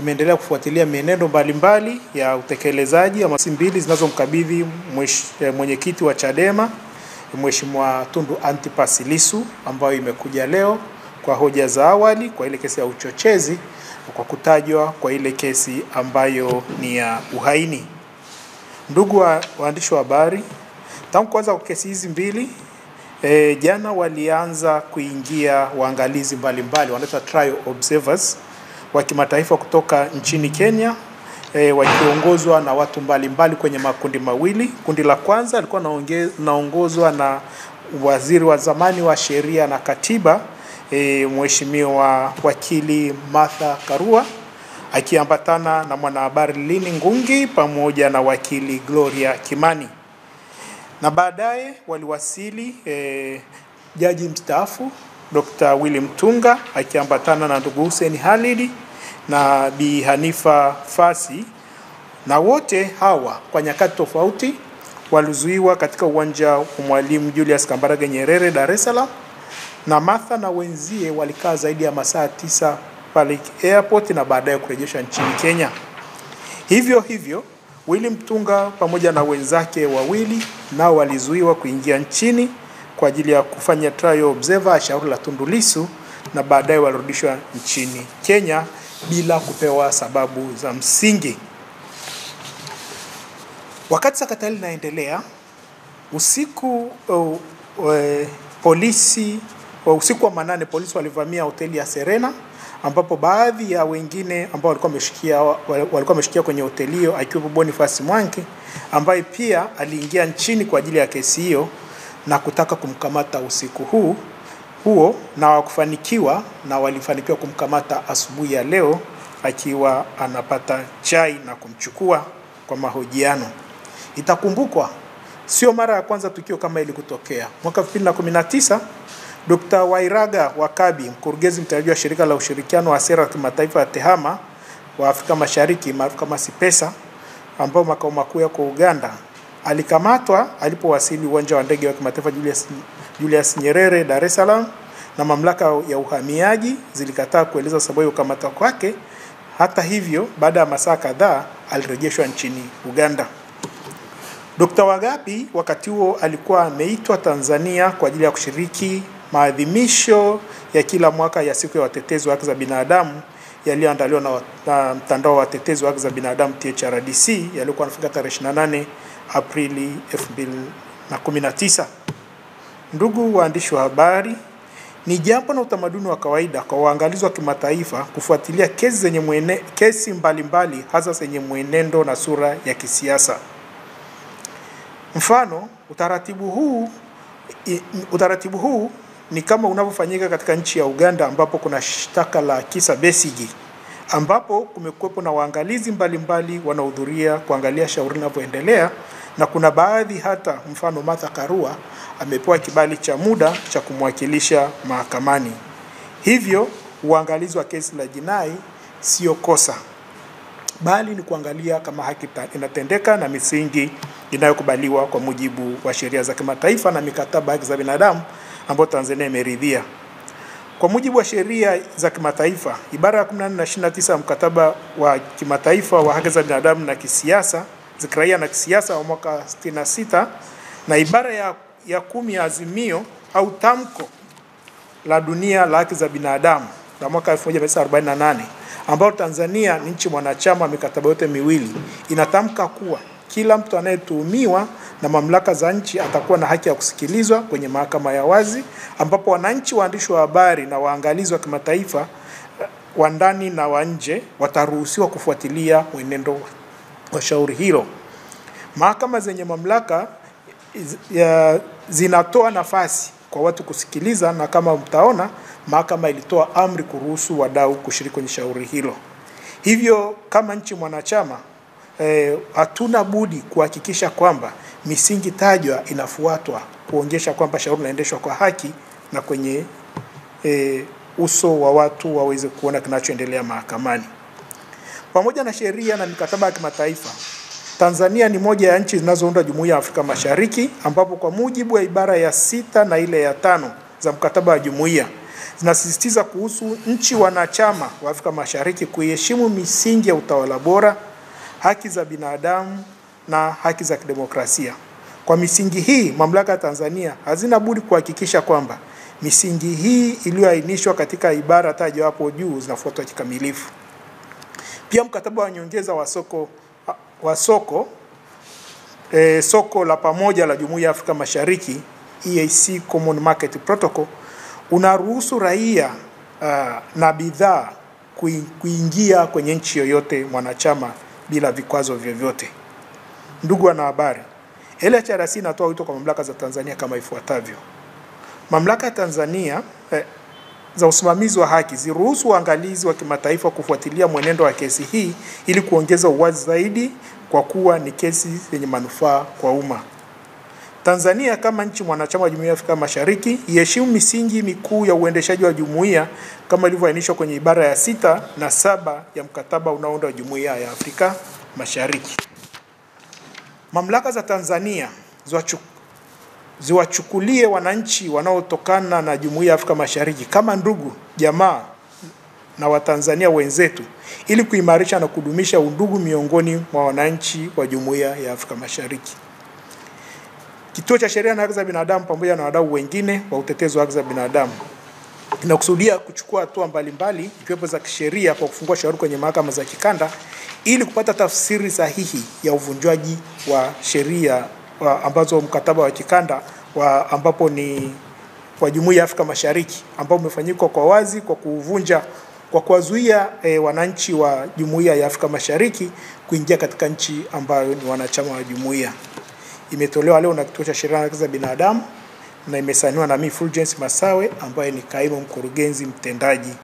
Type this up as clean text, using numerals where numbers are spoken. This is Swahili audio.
imeendelea kufuatilia mienendo mbalimbali ya utekelezaji wa masi mbili zinazomkabidhi mwenyekiti wa Chadema Mheshimiwa Tundu Antipas Lissu, ambayo imekuja leo kwa hoja za awali kwa ile kesi ya uchochezi kwa kutajwa kwa ile kesi ambayo ni ya uhaini. Ndugu waandishi wa habari, tangu kwanza kwa kesi hizi mbili jana walianza kuingia waangalizi mbalimbali, wanaitwa trial observers wa kimataifa kutoka nchini Kenya, wakiongozwa na watu mbalimbali kwenye makundi mawili. Kundi la kwanza alikuwa naongozwa na waziri wa zamani wa sheria na katiba, Mheshimiwa wakili Martha Karua, akiambatana na mwanahabari Lini Ngungi pamoja na wakili Gloria Kimani. Na baadaye waliwasili jaji mstaafu Dr. Willy Mutunga akiambatana na ndugu Hussein Khalid na Bi Hanifa Fasi, na wote hawa kwa nyakati tofauti walizuiwa katika uwanja wa Mwalimu Julius Kambarage Nyerere, Dar es Salaam, na Martha na wenzie walikaa zaidi ya masaa 9 pale airport na baadaye kurejeshwa nchini Kenya. Hivyo Willy Mutunga pamoja na wenzake wawili nao walizuiwa kuingia nchini kwa ajili ya kufanya trial observer shauri la Tundu Lissu, na baadaye walirudishwa nchini Kenya bila kupewa sababu za msingi. Wakati sakata linaendelea, usiku wa manane polisi walivamia hoteli ya Serena, ambapo baadhi ya wengine ambao walikuwa wameshikia kwenye hoteli hiyo akiwepo Boniface Mwangi, ambaye pia aliingia nchini kwa ajili ya kesi hiyo na kutaka kumkamata usiku huo, na wakufanikiwa, na walifanikiwa kumkamata asubuhi ya leo akiwa anapata chai na kumchukua kwa mahojiano. Itakumbukwa sio mara ya kwanza tukio kama hili kutokea. Mwaka 2019 Dr. Wairaga Wakabi, mkurugenzi mtendaji wa shirika la ushirikiano wa sera kimataifa ya TEHAMA wa Afrika Mashariki maarufu kama SIPESA, ambao makao makuu yako Uganda, alikamatwa alipowasili uwanja wa ndege wa kimataifa Julius Nyerere, Dar es Salaam, na mamlaka ya uhamiaji zilikataa kueleza sababu ya kukamatwa kwake. Hata hivyo, baada ya masaa kadhaa alirejeshwa nchini Uganda. Dr. Wagapi wakati huo alikuwa ameitwa Tanzania kwa ajili ya kushiriki maadhimisho ya kila mwaka ya siku ya watetezi wa haki za binadamu yaliyoandaliwa na mtandao wa watetezi wa haki za binadamu THRDC, yalikuwa yanafika tarehe 28 Aprili 2019. Ndugu waandishi wa habari, ni jambo na utamaduni wa kawaida kwa waangalizi wa kimataifa kufuatilia kesi mbalimbali hasa zenye mwenendo na sura ya kisiasa. Mfano, utaratibu huu ni kama unavyofanyika katika nchi ya Uganda, ambapo kuna shtaka la Kizza Besigye, ambapo kumekuwepo na waangalizi mbalimbali wanahudhuria kuangalia shauri linavyoendelea, na kuna baadhi hata mfano Martha Karua amepewa kibali cha muda cha kumwakilisha mahakamani. Hivyo uangalizi wa kesi la jinai sio kosa, bali ni kuangalia kama haki inatendeka na misingi inayokubaliwa kwa mujibu wa sheria za kimataifa na mikataba ya haki za binadamu ambayo Tanzania imeridhia. Kwa mujibu wa sheria za kimataifa, ibara ya 18 na 29 ya mkataba wa kimataifa wa haki za binadamu na kisiasa, za kiraia na kisiasa wa mwaka 66, na ibara ya 10 ya azimio au tamko la dunia la haki za binadamu la mwaka 1948, ambao Tanzania ni nchi mwanachama mikataba yote miwili, inatamka kuwa kila mtu anayetuhumiwa na mamlaka za nchi atakuwa na haki ya kusikilizwa kwenye mahakama ya wazi, ambapo wananchi, waandishi wa habari na waangalizi wa kimataifa wa ndani na wa nje wataruhusiwa kufuatilia mwenendo wa shauri hilo. Mahakama zenye mamlaka zinatoa nafasi kwa watu kusikiliza, na kama mtaona mahakama ilitoa amri kuruhusu wadau kushiriki kwenye shauri hilo. Hivyo kama nchi mwanachama hatuna budi kuhakikisha kwamba misingi tajwa inafuatwa, kuonyesha kwamba shauri linaendeshwa kwa haki na kwenye uso wa watu waweze kuona kinachoendelea mahakamani. Pamoja na sheria na mikataba ya kimataifa, Tanzania ni moja ya nchi zinazounda Jumuiya ya Afrika Mashariki, ambapo kwa mujibu wa ibara ya 6 na ile ya 5 za mkataba wa jumuiya, zinasisitiza kuhusu nchi wanachama wa Afrika Mashariki kuheshimu misingi ya utawala bora, haki za binadamu na haki za kidemokrasia. Kwa misingi hii, mamlaka ya Tanzania hazina budi kuhakikisha kwamba misingi hii iliyoainishwa katika ibara tajwa hapo juu zinafuatwa kikamilifu. Pia mkataba wa nyongeza soko la pamoja la Jumuiya ya Afrika Mashariki, EAC Common Market Protocol, unaruhusu raia na bidhaa kuingia kwenye nchi yoyote mwanachama bila vikwazo vyovyote. Ndugu wanahabari, LHRC inatoa wito kwa mamlaka za Tanzania kama ifuatavyo. Mamlaka ya Tanzania za usimamizi wa haki ziruhusu uangalizi wa kimataifa kufuatilia mwenendo wa kesi hii ili kuongeza uwazi zaidi, kwa kuwa ni kesi yenye manufaa kwa umma. Tanzania kama nchi mwanachama wa Jumuiya ya Afrika Mashariki iheshimu misingi mikuu ya uendeshaji wa jumuiya kama ilivyoainishwa kwenye ibara ya 6 na 7 ya mkataba unaounda Jumuiya ya Afrika Mashariki. Mamlaka za Tanzania ziwachukulie wananchi wanaotokana na Jumuiya ya Afrika Mashariki kama ndugu, jamaa na Watanzania wenzetu ili kuimarisha na kudumisha undugu miongoni mwa wananchi wa Jumuiya ya Afrika Mashariki. Kituo cha Sheria na Haki za Binadamu pamoja na wadau wengine wa utetezi wa haki za binadamu inakusudia kuchukua hatua mbalimbali ikiwepo za kisheria kwa kufungua shauri kwenye mahakama za kikanda ili kupata tafsiri sahihi ya uvunjwaji wa sheria ambazo mkataba wa kikanda ambapo ni wa Jumuiya ya Afrika Mashariki ambao umefanyika kwa wazi kwa kuvunja kwa kuwazuia wananchi wa Jumuiya ya Afrika Mashariki kuingia katika nchi ambayo ni wanachama wa jumuiya. Imetolewa leo na Kituo cha Sheria na Haki za Binadamu na imesainiwa na mimi Fulgence Masawe ambaye ni kaimu mkurugenzi mtendaji